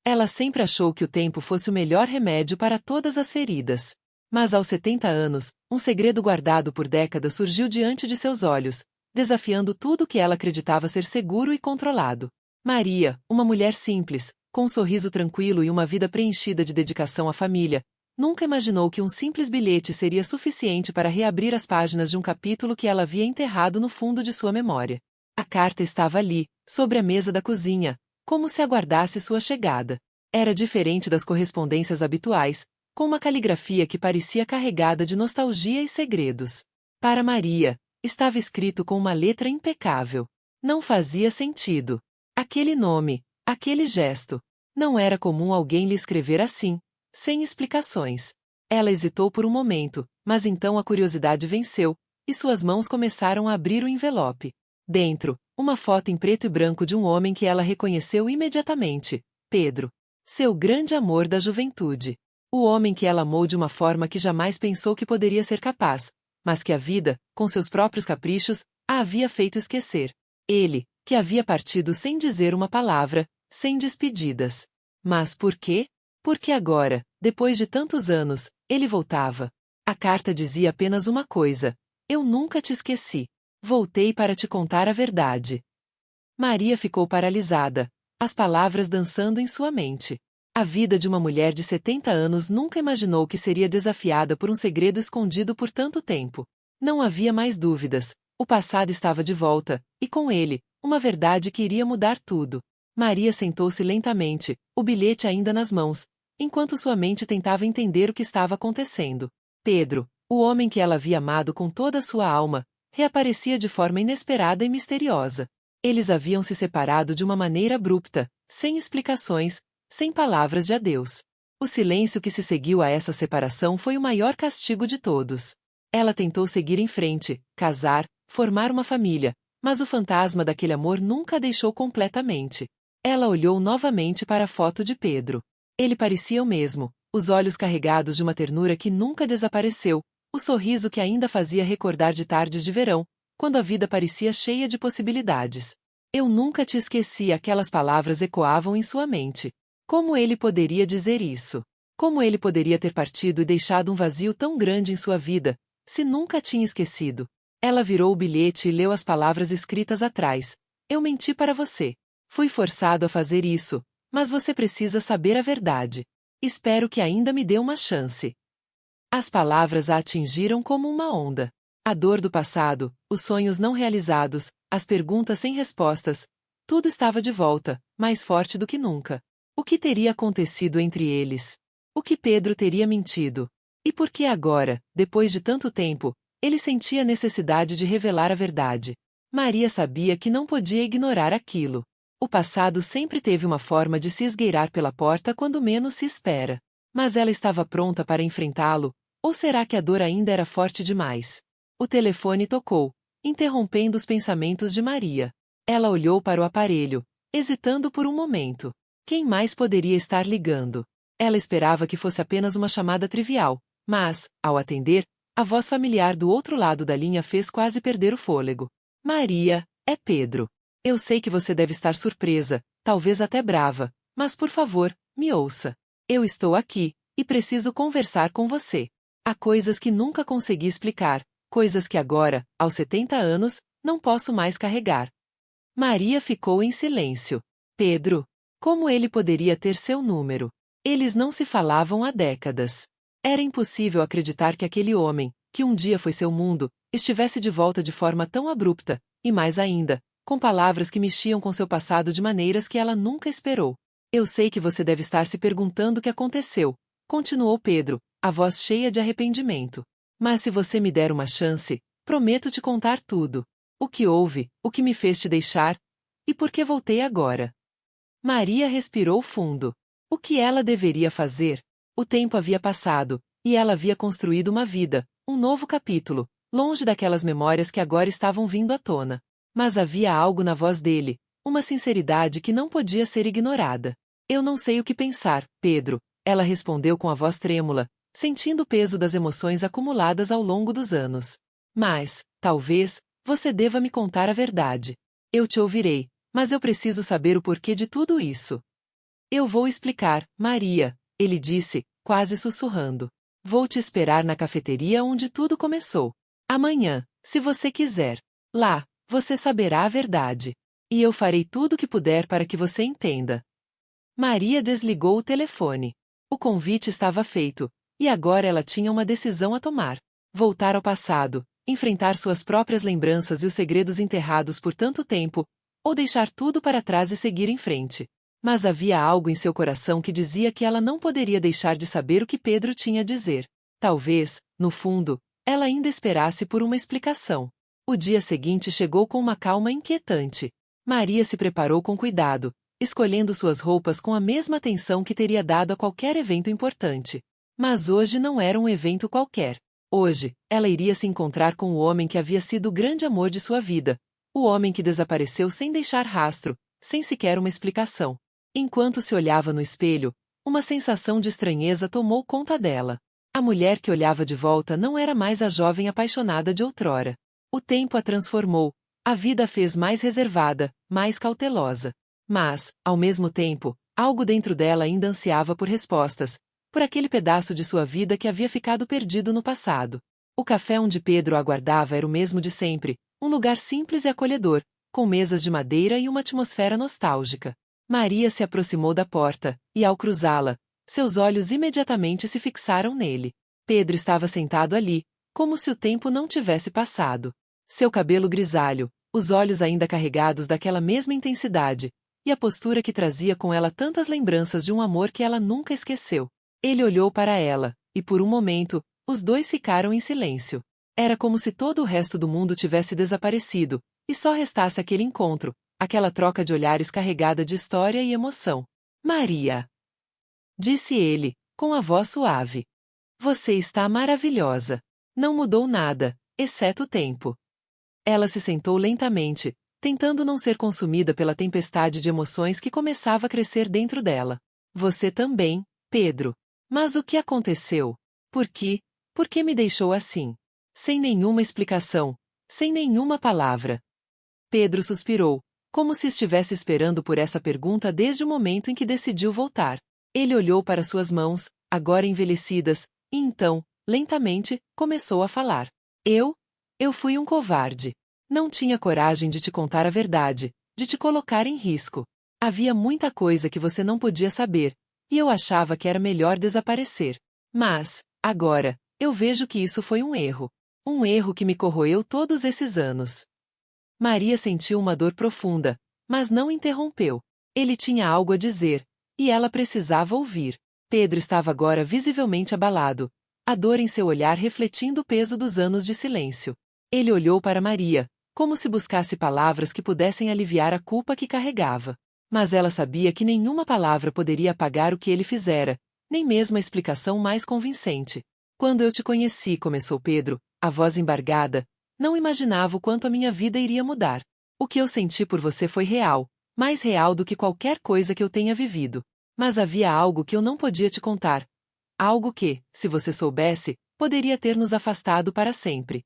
Ela sempre achou que o tempo fosse o melhor remédio para todas as feridas. Mas aos 70 anos, um segredo guardado por décadas surgiu diante de seus olhos, desafiando tudo o que ela acreditava ser seguro e controlado. Maria, uma mulher simples, com um sorriso tranquilo e uma vida preenchida de dedicação à família, nunca imaginou que um simples bilhete seria suficiente para reabrir as páginas de um capítulo que ela havia enterrado no fundo de sua memória. A carta estava ali, sobre a mesa da cozinha, como se aguardasse sua chegada. Era diferente das correspondências habituais, com uma caligrafia que parecia carregada de nostalgia e segredos. Para Maria, estava escrito com uma letra impecável. Não fazia sentido. Aquele nome, aquele gesto. Não era comum alguém lhe escrever assim, sem explicações. Ela hesitou por um momento, mas então a curiosidade venceu, e suas mãos começaram a abrir o envelope. Dentro, uma foto em preto e branco de um homem que ela reconheceu imediatamente, Pedro. Seu grande amor da juventude. O homem que ela amou de uma forma que jamais pensou que poderia ser capaz, mas que a vida, com seus próprios caprichos, a havia feito esquecer. Ele, que havia partido sem dizer uma palavra, sem despedidas. Mas por quê? Porque agora, depois de tantos anos, ele voltava. A carta dizia apenas uma coisa: eu nunca te esqueci. Voltei para te contar a verdade. Maria ficou paralisada, as palavras dançando em sua mente. A vida de uma mulher de 70 anos nunca imaginou que seria desafiada por um segredo escondido por tanto tempo. Não havia mais dúvidas, o passado estava de volta, e com ele, uma verdade que iria mudar tudo. Maria sentou-se lentamente, o bilhete ainda nas mãos, enquanto sua mente tentava entender o que estava acontecendo. Pedro, o homem que ela havia amado com toda a sua alma, reaparecia de forma inesperada e misteriosa. Eles haviam se separado de uma maneira abrupta, sem explicações, sem palavras de adeus. O silêncio que se seguiu a essa separação foi o maior castigo de todos. Ela tentou seguir em frente, casar, formar uma família, mas o fantasma daquele amor nunca a deixou completamente. Ela olhou novamente para a foto de Pedro. Ele parecia o mesmo, os olhos carregados de uma ternura que nunca desapareceu, o sorriso que ainda fazia recordar de tardes de verão, quando a vida parecia cheia de possibilidades. Eu nunca te esqueci, aquelas palavras ecoavam em sua mente. Como ele poderia dizer isso? Como ele poderia ter partido e deixado um vazio tão grande em sua vida, se nunca tinha esquecido? Ela virou o bilhete e leu as palavras escritas atrás. Eu menti para você. Fui forçado a fazer isso, mas você precisa saber a verdade. Espero que ainda me dê uma chance. As palavras a atingiram como uma onda. A dor do passado, os sonhos não realizados, as perguntas sem respostas, tudo estava de volta, mais forte do que nunca. O que teria acontecido entre eles? O que Pedro teria mentido? E por que agora, depois de tanto tempo, ele sentia a necessidade de revelar a verdade? Maria sabia que não podia ignorar aquilo. O passado sempre teve uma forma de se esgueirar pela porta quando menos se espera. Mas ela estava pronta para enfrentá-lo, ou será que a dor ainda era forte demais? O telefone tocou, interrompendo os pensamentos de Maria. Ela olhou para o aparelho, hesitando por um momento. Quem mais poderia estar ligando? Ela esperava que fosse apenas uma chamada trivial, mas, ao atender, a voz familiar do outro lado da linha fez quase perder o fôlego. Maria, é Pedro. Eu sei que você deve estar surpresa, talvez até brava, mas por favor, me ouça. Eu estou aqui, e preciso conversar com você. Há coisas que nunca consegui explicar, coisas que agora, aos 70 anos, não posso mais carregar. Maria ficou em silêncio. Pedro. Como ele poderia ter seu número? Eles não se falavam há décadas. Era impossível acreditar que aquele homem, que um dia foi seu mundo, estivesse de volta de forma tão abrupta, e mais ainda, com palavras que mexiam com seu passado de maneiras que ela nunca esperou. Eu sei que você deve estar se perguntando o que aconteceu, continuou Pedro, a voz cheia de arrependimento. Mas se você me der uma chance, prometo te contar tudo. O que houve, o que me fez te deixar, e por que voltei agora. Maria respirou fundo. O que ela deveria fazer? O tempo havia passado, e ela havia construído uma vida, um novo capítulo, longe daquelas memórias que agora estavam vindo à tona. Mas havia algo na voz dele, uma sinceridade que não podia ser ignorada. Eu não sei o que pensar, Pedro, ela respondeu com a voz trêmula, sentindo o peso das emoções acumuladas ao longo dos anos. Mas, talvez, você deva me contar a verdade. Eu te ouvirei, mas eu preciso saber o porquê de tudo isso. Eu vou explicar, Maria, ele disse, quase sussurrando. Vou te esperar na cafeteria onde tudo começou. Amanhã, se você quiser. Lá, você saberá a verdade. E eu farei tudo o que puder para que você entenda. Maria desligou o telefone. O convite estava feito, e agora ela tinha uma decisão a tomar. Voltar ao passado, enfrentar suas próprias lembranças e os segredos enterrados por tanto tempo, ou deixar tudo para trás e seguir em frente. Mas havia algo em seu coração que dizia que ela não poderia deixar de saber o que Pedro tinha a dizer. Talvez, no fundo, ela ainda esperasse por uma explicação. O dia seguinte chegou com uma calma inquietante. Maria se preparou com cuidado, escolhendo suas roupas com a mesma atenção que teria dado a qualquer evento importante. Mas hoje não era um evento qualquer. Hoje, ela iria se encontrar com o homem que havia sido o grande amor de sua vida. O homem que desapareceu sem deixar rastro, sem sequer uma explicação. Enquanto se olhava no espelho, uma sensação de estranheza tomou conta dela. A mulher que olhava de volta não era mais a jovem apaixonada de outrora. O tempo a transformou, a vida a fez mais reservada, mais cautelosa. Mas, ao mesmo tempo, algo dentro dela ainda ansiava por respostas, por aquele pedaço de sua vida que havia ficado perdido no passado. O café onde Pedro a aguardava era o mesmo de sempre, um lugar simples e acolhedor, com mesas de madeira e uma atmosfera nostálgica. Maria se aproximou da porta, e ao cruzá-la, seus olhos imediatamente se fixaram nele. Pedro estava sentado ali, como se o tempo não tivesse passado. Seu cabelo grisalho, os olhos ainda carregados daquela mesma intensidade, e a postura que trazia com ela tantas lembranças de um amor que ela nunca esqueceu. Ele olhou para ela, e por um momento, os dois ficaram em silêncio. Era como se todo o resto do mundo tivesse desaparecido, e só restasse aquele encontro, aquela troca de olhares carregada de história e emoção. Maria! Disse ele, com a voz suave. Você está maravilhosa. Não mudou nada, exceto o tempo. Ela se sentou lentamente, tentando não ser consumida pela tempestade de emoções que começava a crescer dentro dela. Você também, Pedro. Mas o que aconteceu? Por quê? Por que me deixou assim? Sem nenhuma explicação, sem nenhuma palavra. Pedro suspirou, como se estivesse esperando por essa pergunta desde o momento em que decidiu voltar. Ele olhou para suas mãos, agora envelhecidas, e então, lentamente, começou a falar. Eu fui um covarde. Não tinha coragem de te contar a verdade, de te colocar em risco. Havia muita coisa que você não podia saber, e eu achava que era melhor desaparecer. Mas, agora, eu vejo que isso foi um erro. Um erro que me corroeu todos esses anos. Maria sentiu uma dor profunda, mas não interrompeu. Ele tinha algo a dizer, e ela precisava ouvir. Pedro estava agora visivelmente abalado, a dor em seu olhar refletindo o peso dos anos de silêncio. Ele olhou para Maria, como se buscasse palavras que pudessem aliviar a culpa que carregava. Mas ela sabia que nenhuma palavra poderia apagar o que ele fizera, nem mesmo a explicação mais convincente. Quando eu te conheci, começou Pedro, a voz embargada, não imaginava o quanto a minha vida iria mudar. O que eu senti por você foi real, mais real do que qualquer coisa que eu tenha vivido. Mas havia algo que eu não podia te contar. Algo que, se você soubesse, poderia ter nos afastado para sempre.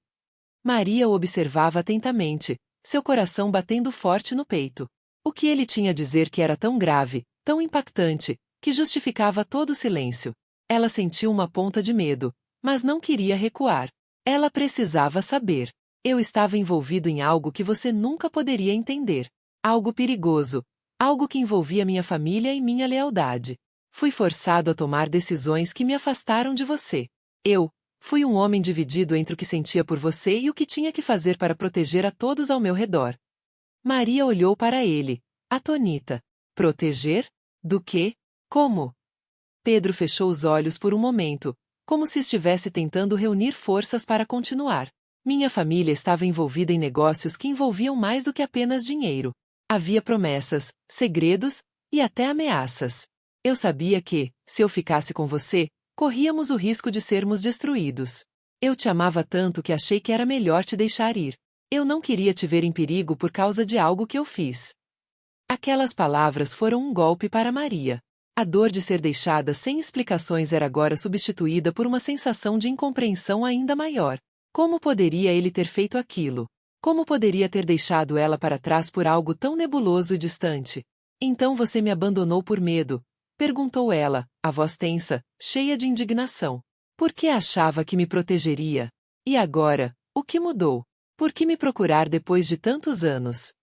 Maria o observava atentamente, seu coração batendo forte no peito. O que ele tinha a dizer que era tão grave, tão impactante, que justificava todo o silêncio. Ela sentiu uma ponta de medo, mas não queria recuar. Ela precisava saber. Eu estava envolvido em algo que você nunca poderia entender. Algo perigoso. Algo que envolvia minha família e minha lealdade. Fui forçado a tomar decisões que me afastaram de você. Eu fui um homem dividido entre o que sentia por você e o que tinha que fazer para proteger a todos ao meu redor. Maria olhou para ele, atônita. Proteger? Do quê? Como? Pedro fechou os olhos por um momento, como se estivesse tentando reunir forças para continuar. Minha família estava envolvida em negócios que envolviam mais do que apenas dinheiro. Havia promessas, segredos e até ameaças. Eu sabia que, se eu ficasse com você, corríamos o risco de sermos destruídos. Eu te amava tanto que achei que era melhor te deixar ir. Eu não queria te ver em perigo por causa de algo que eu fiz. Aquelas palavras foram um golpe para Maria. A dor de ser deixada sem explicações era agora substituída por uma sensação de incompreensão ainda maior. Como poderia ele ter feito aquilo? Como poderia ter deixado ela para trás por algo tão nebuloso e distante? Então você me abandonou por medo, Perguntou ela, a voz tensa, cheia de indignação. Por que achava que me protegeria? E agora, o que mudou? Por que me procurar depois de tantos anos?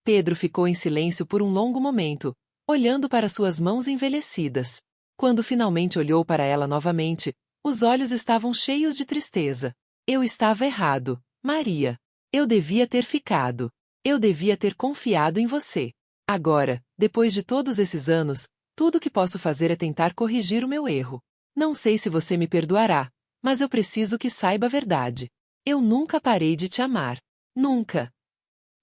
Pedro ficou em silêncio por um longo momento, olhando para suas mãos envelhecidas. Quando finalmente olhou para ela novamente, os olhos estavam cheios de tristeza. Eu estava errado, Maria. Eu devia ter ficado. Eu devia ter confiado em você. Agora, depois de todos esses anos, tudo que posso fazer é tentar corrigir o meu erro. Não sei se você me perdoará, mas eu preciso que saiba a verdade. Eu nunca parei de te amar. Nunca.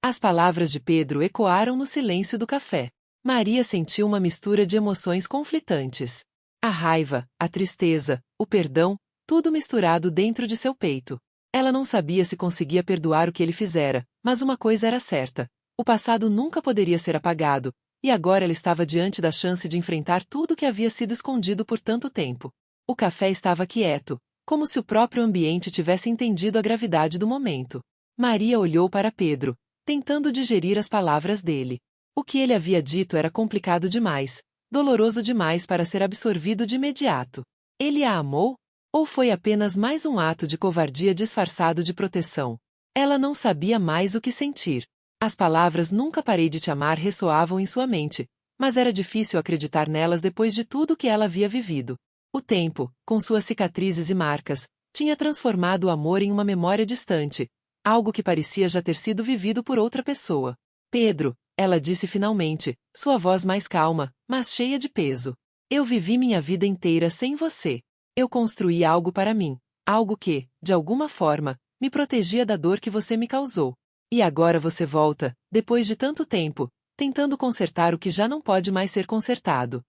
As palavras de Pedro ecoaram no silêncio do café. Maria sentiu uma mistura de emoções conflitantes. A raiva, a tristeza, o perdão, tudo misturado dentro de seu peito. Ela não sabia se conseguia perdoar o que ele fizera, mas uma coisa era certa: o passado nunca poderia ser apagado, e agora ela estava diante da chance de enfrentar tudo que havia sido escondido por tanto tempo. O café estava quieto, como se o próprio ambiente tivesse entendido a gravidade do momento. Maria olhou para Pedro, tentando digerir as palavras dele. O que ele havia dito era complicado demais, doloroso demais para ser absorvido de imediato. Ele a amou? Ou foi apenas mais um ato de covardia disfarçado de proteção? Ela não sabia mais o que sentir. As palavras "nunca parei de te amar" ressoavam em sua mente, mas era difícil acreditar nelas depois de tudo que ela havia vivido. O tempo, com suas cicatrizes e marcas, tinha transformado o amor em uma memória distante, algo que parecia já ter sido vivido por outra pessoa. Pedro, ela disse finalmente, sua voz mais calma, mas cheia de peso. Eu vivi minha vida inteira sem você. Eu construí algo para mim, algo que, de alguma forma, me protegia da dor que você me causou. E agora você volta, depois de tanto tempo, tentando consertar o que já não pode mais ser consertado.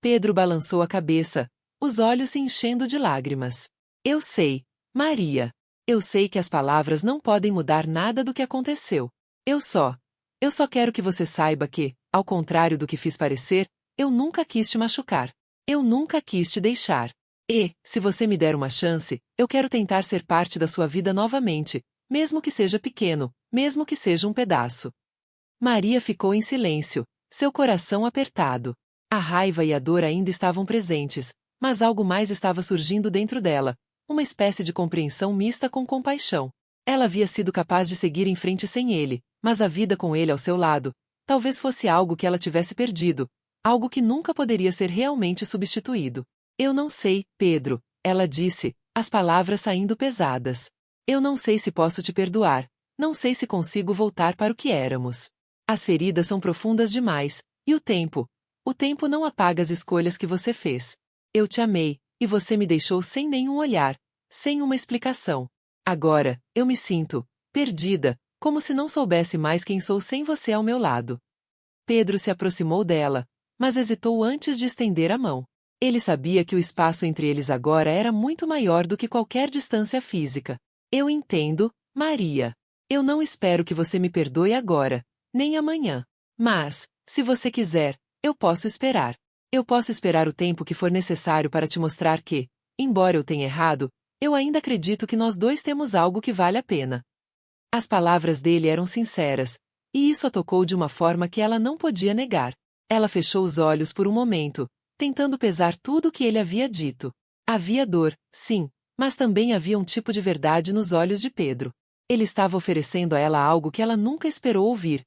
Pedro balançou a cabeça, os olhos se enchendo de lágrimas. Eu sei, Maria. Eu sei que as palavras não podem mudar nada do que aconteceu. Eu só quero que você saiba que, ao contrário do que fiz parecer, eu nunca quis te machucar. Eu nunca quis te deixar. E, se você me der uma chance, eu quero tentar ser parte da sua vida novamente, mesmo que seja pequeno, mesmo que seja um pedaço. Maria ficou em silêncio, seu coração apertado. A raiva e a dor ainda estavam presentes, mas algo mais estava surgindo dentro dela, uma espécie de compreensão mista com compaixão. Ela havia sido capaz de seguir em frente sem ele, mas a vida com ele ao seu lado, talvez fosse algo que ela tivesse perdido, algo que nunca poderia ser realmente substituído. Eu não sei, Pedro, ela disse, as palavras saindo pesadas. Eu não sei se posso te perdoar, não sei se consigo voltar para o que éramos. As feridas são profundas demais, e o tempo não apaga as escolhas que você fez. Eu te amei, e você me deixou sem nenhum olhar, sem uma explicação. Agora, eu me sinto perdida, como se não soubesse mais quem sou sem você ao meu lado. Pedro se aproximou dela, mas hesitou antes de estender a mão. Ele sabia que o espaço entre eles agora era muito maior do que qualquer distância física. Eu entendo, Maria. Eu não espero que você me perdoe agora, nem amanhã. Mas, se você quiser, eu posso esperar. Eu posso esperar o tempo que for necessário para te mostrar que, embora eu tenha errado, eu ainda acredito que nós dois temos algo que vale a pena. As palavras dele eram sinceras, e isso a tocou de uma forma que ela não podia negar. Ela fechou os olhos por um momento, tentando pesar tudo o que ele havia dito. Havia dor, sim, mas também havia um tipo de verdade nos olhos de Pedro. Ele estava oferecendo a ela algo que ela nunca esperou ouvir.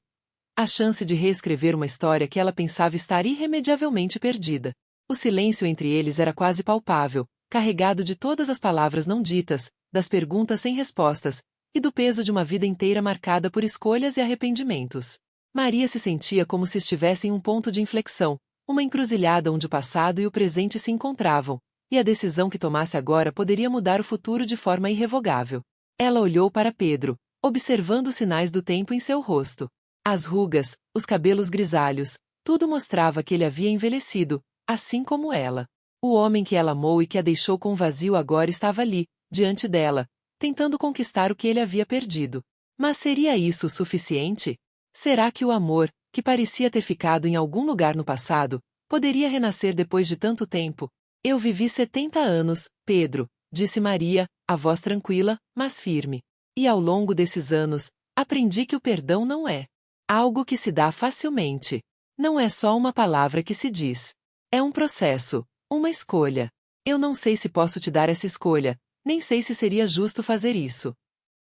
A chance de reescrever uma história que ela pensava estar irremediavelmente perdida. O silêncio entre eles era quase palpável, carregado de todas as palavras não ditas, das perguntas sem respostas, e do peso de uma vida inteira marcada por escolhas e arrependimentos. Maria se sentia como se estivesse em um ponto de inflexão, uma encruzilhada onde o passado e o presente se encontravam, e a decisão que tomasse agora poderia mudar o futuro de forma irrevogável. Ela olhou para Pedro, observando os sinais do tempo em seu rosto. As rugas, os cabelos grisalhos, tudo mostrava que ele havia envelhecido, assim como ela. O homem que ela amou e que a deixou com vazio agora estava ali, diante dela, tentando conquistar o que ele havia perdido. Mas seria isso o suficiente? Será que o amor, que parecia ter ficado em algum lugar no passado, poderia renascer depois de tanto tempo? Eu vivi 70 anos, Pedro, disse Maria, a voz tranquila, mas firme. E ao longo desses anos, aprendi que o perdão não é algo que se dá facilmente. Não é só uma palavra que se diz. É um processo, uma escolha. Eu não sei se posso te dar essa escolha, nem sei se seria justo fazer isso.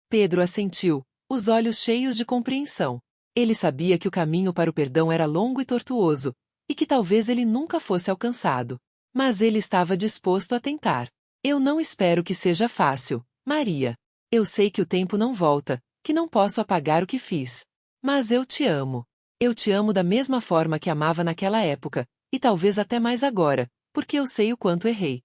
Pedro assentiu, os olhos cheios de compreensão. Ele sabia que o caminho para o perdão era longo e tortuoso, e que talvez ele nunca fosse alcançado. Mas ele estava disposto a tentar. Eu não espero que seja fácil, Maria. Eu sei que o tempo não volta, que não posso apagar o que fiz. Mas eu te amo. Eu te amo da mesma forma que amava naquela época, e talvez até mais agora, porque eu sei o quanto errei.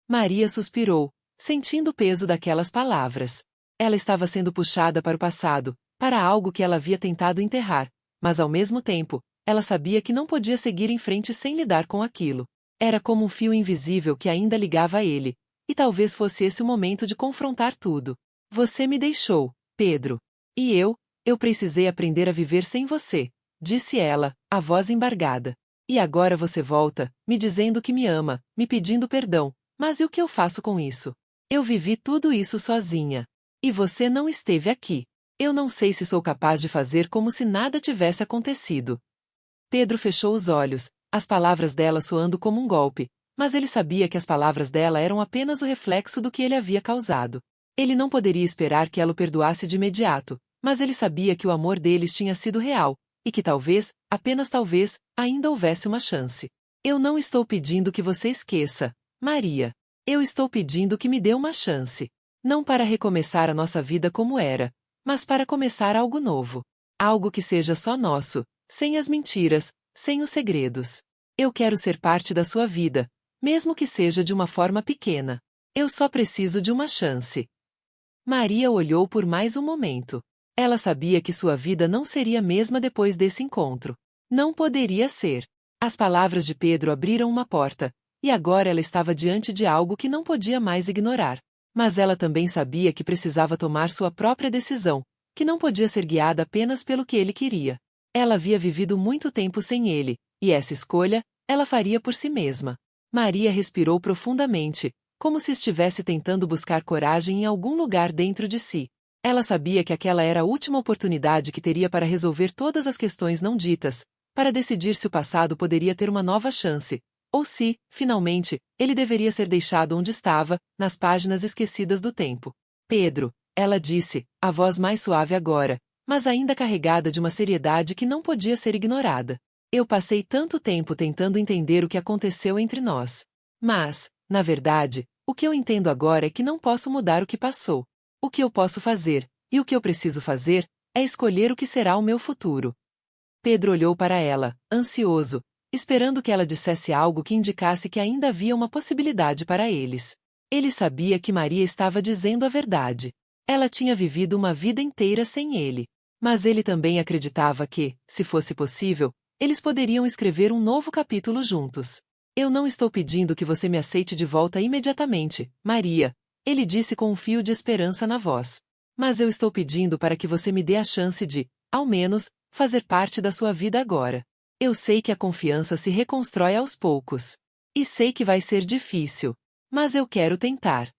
Maria suspirou, sentindo o peso daquelas palavras. Ela estava sendo puxada para o passado, para algo que ela havia tentado enterrar, mas ao mesmo tempo, ela sabia que não podia seguir em frente sem lidar com aquilo. Era como um fio invisível que ainda ligava a ele, e talvez fosse esse o momento de confrontar tudo. Você me deixou, Pedro. E eu precisei aprender a viver sem você, disse ela, a voz embargada. E agora você volta, me dizendo que me ama, me pedindo perdão, mas e o que eu faço com isso? Eu vivi tudo isso sozinha. E você não esteve aqui. Eu não sei se sou capaz de fazer como se nada tivesse acontecido. Pedro fechou os olhos, as palavras dela soando como um golpe, mas ele sabia que as palavras dela eram apenas o reflexo do que ele havia causado. Ele não poderia esperar que ela o perdoasse de imediato, mas ele sabia que o amor deles tinha sido real, e que talvez, apenas talvez, ainda houvesse uma chance. Eu não estou pedindo que você esqueça, Maria. Eu estou pedindo que me dê uma chance. Não para recomeçar a nossa vida como era, mas para começar algo novo. Algo que seja só nosso, sem as mentiras, sem os segredos. Eu quero ser parte da sua vida, mesmo que seja de uma forma pequena. Eu só preciso de uma chance. Maria olhou por mais um momento. Ela sabia que sua vida não seria a mesma depois desse encontro. Não poderia ser. As palavras de Pedro abriram uma porta, e agora ela estava diante de algo que não podia mais ignorar. Mas ela também sabia que precisava tomar sua própria decisão, que não podia ser guiada apenas pelo que ele queria. Ela havia vivido muito tempo sem ele, e essa escolha, ela faria por si mesma. Maria respirou profundamente, como se estivesse tentando buscar coragem em algum lugar dentro de si. Ela sabia que aquela era a última oportunidade que teria para resolver todas as questões não ditas, para decidir se o passado poderia ter uma nova chance, ou se, finalmente, ele deveria ser deixado onde estava, nas páginas esquecidas do tempo. Pedro, ela disse, a voz mais suave agora, mas ainda carregada de uma seriedade que não podia ser ignorada. Eu passei tanto tempo tentando entender o que aconteceu entre nós. Mas, na verdade, o que eu entendo agora é que não posso mudar o que passou. O que eu posso fazer, e o que eu preciso fazer, é escolher o que será o meu futuro. Pedro olhou para ela, ansioso, esperando que ela dissesse algo que indicasse que ainda havia uma possibilidade para eles. Ele sabia que Maria estava dizendo a verdade. Ela tinha vivido uma vida inteira sem ele. Mas ele também acreditava que, se fosse possível, eles poderiam escrever um novo capítulo juntos. Eu não estou pedindo que você me aceite de volta imediatamente, Maria, ele disse com um fio de esperança na voz. Mas eu estou pedindo para que você me dê a chance de, ao menos, fazer parte da sua vida agora. Eu sei que a confiança se reconstrói aos poucos. E sei que vai ser difícil. Mas eu quero tentar.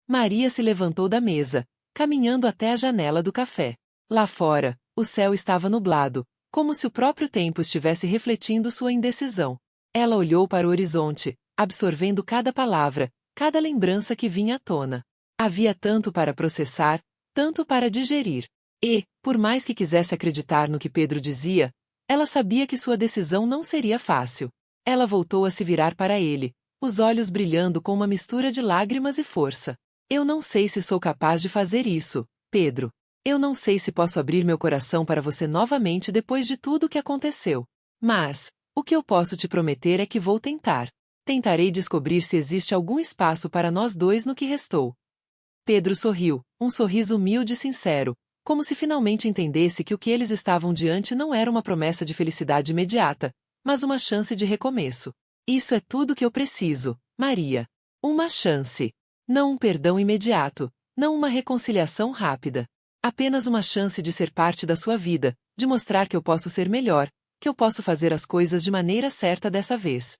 Maria se levantou da mesa, caminhando até a janela do café. Lá fora, o céu estava nublado, como se o próprio tempo estivesse refletindo sua indecisão. Ela olhou para o horizonte, absorvendo cada palavra, cada lembrança que vinha à tona. Havia tanto para processar, tanto para digerir. E, por mais que quisesse acreditar no que Pedro dizia, ela sabia que sua decisão não seria fácil. Ela voltou a se virar para ele, os olhos brilhando com uma mistura de lágrimas e força. Eu não sei se sou capaz de fazer isso, Pedro. Eu não sei se posso abrir meu coração para você novamente depois de tudo o que aconteceu. Mas, o que eu posso te prometer é que vou tentar. Tentarei descobrir se existe algum espaço para nós dois no que restou. Pedro sorriu, um sorriso humilde e sincero, como se finalmente entendesse que o que eles estavam diante não era uma promessa de felicidade imediata, mas uma chance de recomeço. Isso é tudo que eu preciso, Maria. Uma chance. Não um perdão imediato, não uma reconciliação rápida. Apenas uma chance de ser parte da sua vida, de mostrar que eu posso ser melhor, que eu posso fazer as coisas de maneira certa dessa vez.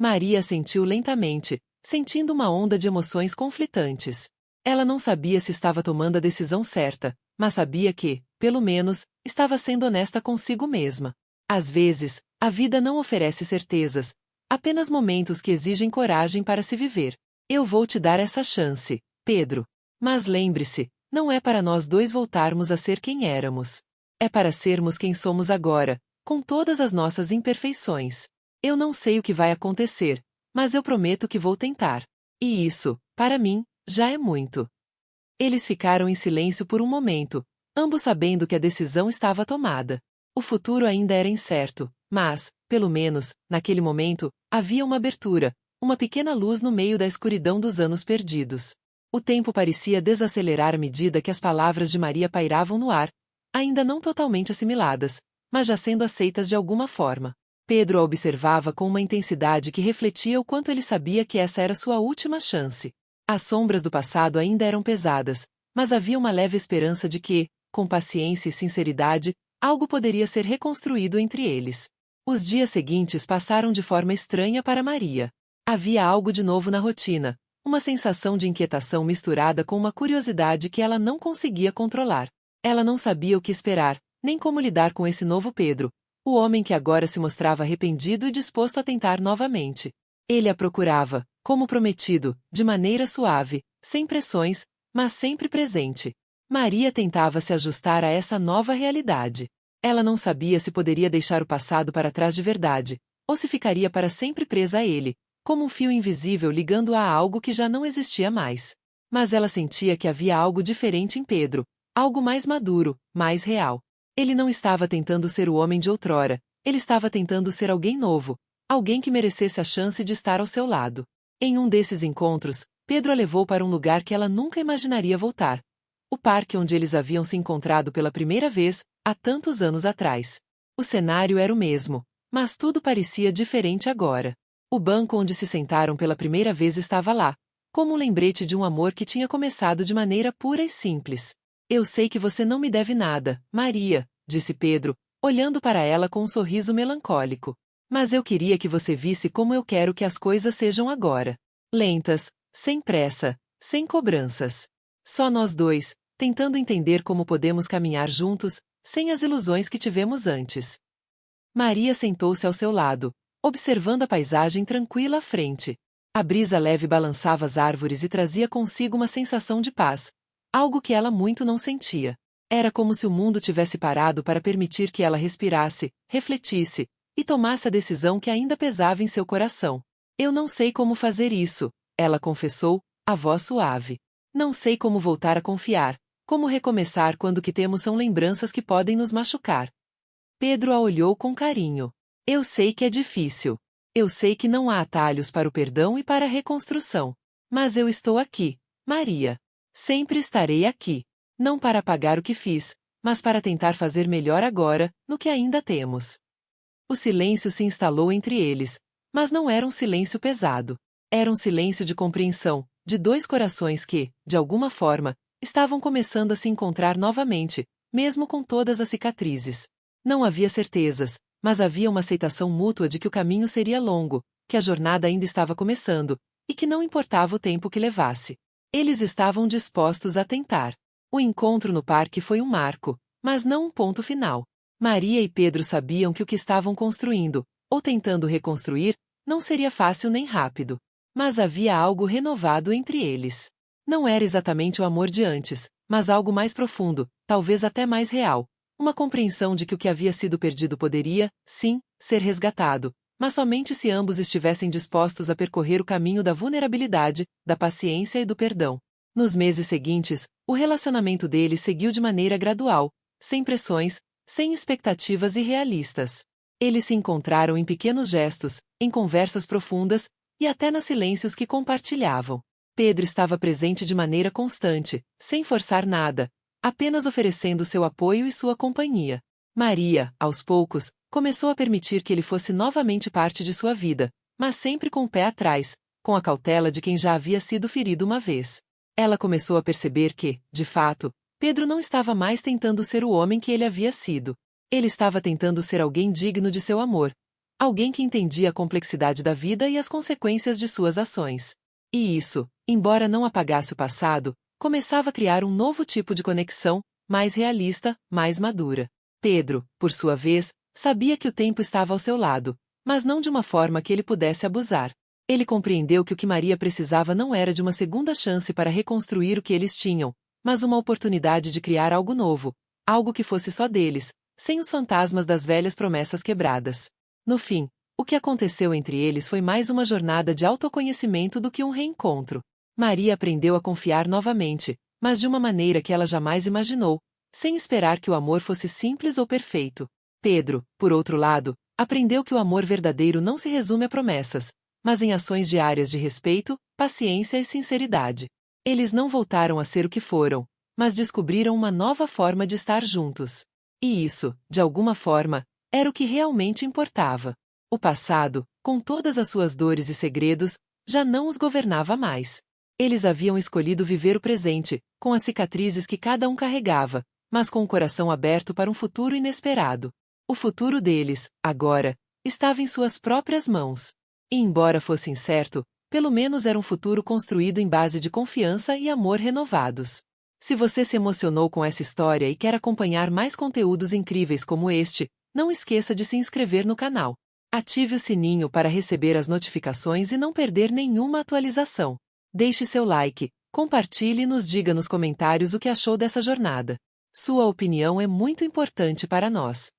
Maria sentiu lentamente, sentindo uma onda de emoções conflitantes. Ela não sabia se estava tomando a decisão certa, mas sabia que, pelo menos, estava sendo honesta consigo mesma. Às vezes, a vida não oferece certezas, Apenas momentos que exigem coragem para se viver. Eu vou te dar essa chance, Pedro. Mas lembre-se, não é para nós dois voltarmos a ser quem éramos. É para sermos quem somos agora, com todas as nossas imperfeições. Eu não sei o que vai acontecer, mas eu prometo que vou tentar. E isso, para mim, já é muito. Eles ficaram em silêncio por um momento, ambos sabendo que a decisão estava tomada. O futuro ainda era incerto, mas, pelo menos, naquele momento, havia uma abertura, uma pequena luz no meio da escuridão dos anos perdidos. O tempo parecia desacelerar à medida que as palavras de Maria pairavam no ar, ainda não totalmente assimiladas, mas já sendo aceitas de alguma forma. Pedro a observava com uma intensidade que refletia o quanto ele sabia que essa era sua última chance. As sombras do passado ainda eram pesadas, mas havia uma leve esperança de que, com paciência e sinceridade, algo poderia ser reconstruído entre eles. Os dias seguintes passaram de forma estranha para Maria. Havia algo de novo na rotina, uma sensação de inquietação misturada com uma curiosidade que ela não conseguia controlar. Ela não sabia o que esperar, nem como lidar com esse novo Pedro, o homem que agora se mostrava arrependido e disposto a tentar novamente. Ele a procurava, como prometido, de maneira suave, sem pressões, mas sempre presente. Maria tentava se ajustar a essa nova realidade. Ela não sabia se poderia deixar o passado para trás de verdade, ou se ficaria para sempre presa a ele, como um fio invisível ligando-a a algo que já não existia mais. Mas ela sentia que havia algo diferente em Pedro, algo mais maduro, mais real. Ele não estava tentando ser o homem de outrora, ele estava tentando ser alguém novo, alguém que merecesse a chance de estar ao seu lado. Em um desses encontros, Pedro a levou para um lugar que ela nunca imaginaria voltar. O parque onde eles haviam se encontrado pela primeira vez, há tantos anos atrás. O cenário era o mesmo, mas tudo parecia diferente agora. O banco onde se sentaram pela primeira vez estava lá, como um lembrete de um amor que tinha começado de maneira pura e simples. Eu sei que você não me deve nada, Maria, disse Pedro, olhando para ela com um sorriso melancólico. Mas eu queria que você visse como eu quero que as coisas sejam agora. Lentas, sem pressa, sem cobranças. Só nós dois, tentando entender como podemos caminhar juntos, sem as ilusões que tivemos antes. Maria sentou-se ao seu lado, observando a paisagem tranquila à frente. A brisa leve balançava as árvores e trazia consigo uma sensação de paz, algo que ela muito não sentia. Era como se o mundo tivesse parado para permitir que ela respirasse, refletisse, e tomasse a decisão que ainda pesava em seu coração. Eu não sei como fazer isso, ela confessou, a voz suave. Não sei como voltar a confiar, como recomeçar quando o que temos são lembranças que podem nos machucar. Pedro a olhou com carinho. Eu sei que é difícil. Eu sei que não há atalhos para o perdão e para a reconstrução. Mas eu estou aqui, Maria. Sempre estarei aqui. Não para apagar o que fiz, mas para tentar fazer melhor agora, no que ainda temos. O silêncio se instalou entre eles, mas não era um silêncio pesado. Era um silêncio de compreensão, de dois corações que, de alguma forma, estavam começando a se encontrar novamente, mesmo com todas as cicatrizes. Não havia certezas, mas havia uma aceitação mútua de que o caminho seria longo, que a jornada ainda estava começando, e que não importava o tempo que levasse. Eles estavam dispostos a tentar. O encontro no parque foi um marco, mas não um ponto final. Maria e Pedro sabiam que o que estavam construindo, ou tentando reconstruir, não seria fácil nem rápido. Mas havia algo renovado entre eles. Não era exatamente o amor de antes, mas algo mais profundo, talvez até mais real. Uma compreensão de que o que havia sido perdido poderia, sim, ser resgatado, mas somente se ambos estivessem dispostos a percorrer o caminho da vulnerabilidade, da paciência e do perdão. Nos meses seguintes, o relacionamento deles seguiu de maneira gradual, sem pressões, sem expectativas irrealistas. Eles se encontraram em pequenos gestos, em conversas profundas, e até nos silêncios que compartilhavam. Pedro estava presente de maneira constante, sem forçar nada, apenas oferecendo seu apoio e sua companhia. Maria, aos poucos, começou a permitir que ele fosse novamente parte de sua vida, mas sempre com o pé atrás, com a cautela de quem já havia sido ferido uma vez. Ela começou a perceber que, de fato, Pedro não estava mais tentando ser o homem que ele havia sido. Ele estava tentando ser alguém digno de seu amor. Alguém que entendia a complexidade da vida e as consequências de suas ações. E isso, embora não apagasse o passado, começava a criar um novo tipo de conexão, mais realista, mais madura. Pedro, por sua vez, sabia que o tempo estava ao seu lado, mas não de uma forma que ele pudesse abusar. Ele compreendeu que o que Maria precisava não era de uma segunda chance para reconstruir o que eles tinham, mas uma oportunidade de criar algo novo, algo que fosse só deles, sem os fantasmas das velhas promessas quebradas. No fim, o que aconteceu entre eles foi mais uma jornada de autoconhecimento do que um reencontro. Maria aprendeu a confiar novamente, mas de uma maneira que ela jamais imaginou, sem esperar que o amor fosse simples ou perfeito. Pedro, por outro lado, aprendeu que o amor verdadeiro não se resume a promessas, mas em ações diárias de respeito, paciência e sinceridade. Eles não voltaram a ser o que foram, mas descobriram uma nova forma de estar juntos. E isso, de alguma forma, era o que realmente importava. O passado, com todas as suas dores e segredos, já não os governava mais. Eles haviam escolhido viver o presente, com as cicatrizes que cada um carregava, mas com o coração aberto para um futuro inesperado. O futuro deles, agora, estava em suas próprias mãos. E embora fosse incerto, pelo menos era um futuro construído em base de confiança e amor renovados. Se você se emocionou com essa história e quer acompanhar mais conteúdos incríveis como este, não esqueça de se inscrever no canal. Ative o sininho para receber as notificações e não perder nenhuma atualização. Deixe seu like, compartilhe e nos diga nos comentários o que achou dessa jornada. Sua opinião é muito importante para nós.